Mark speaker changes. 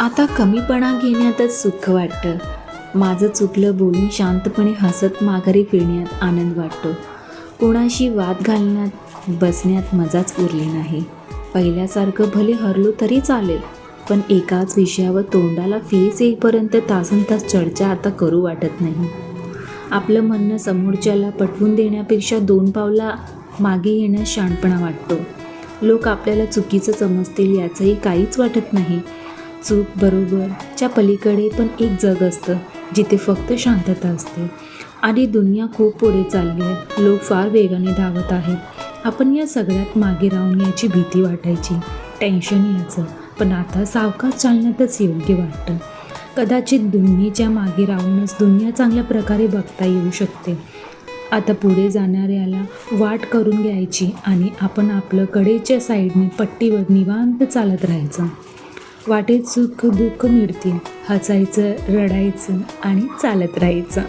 Speaker 1: आता कमीपणा घेण्यातच सुख वाटतं. माझं चुकलं बोलून शांतपणे हसत माघारी फिरण्यात आनंद वाटतो. कोणाशी वाद घालण्यात बसण्यात मजाच उरली नाही. पहिल्यासारखं भले हरलो तरी चालेल, पण एकाच विषयावर तोंडाला फेस येईपर्यंत तासनतास चर्चा आता करू वाटत नाही. आपलं म्हणणं समोरच्याला पटवून देण्यापेक्षा 2 पावला मागे येण्यास शहाणपणा वाटतो. लोक आपल्याला चुकीचं समजतील याचंही काहीच वाटत नाही. चूक बरोबरच्या पलीकडे पण एक जग असतं जिथे फक्त शांतता असते. आणि दुनिया खूप पुढे चालली आहे. लोक फार वेगाने धावत आहेत. आपण या सगळ्यात मागे राहून याची भीती वाटायची, टेन्शन यायचं. पण आता सावकाश चालण्यातच योग्य वाटतं. कदाचित दुनियेच्या मागे राहूनच दुनिया चांगल्या प्रकारे बघता येऊ शकते. आता पुढे जाणाऱ्याला वाट करून घ्यायची आणि आपण आपलं कडेच्या साईडने पट्टीवर निवांत चालत राहायचं. वाटेत सुख दुःख मिळतील, हसायचं, रडायचं आणि चालत राहायचं.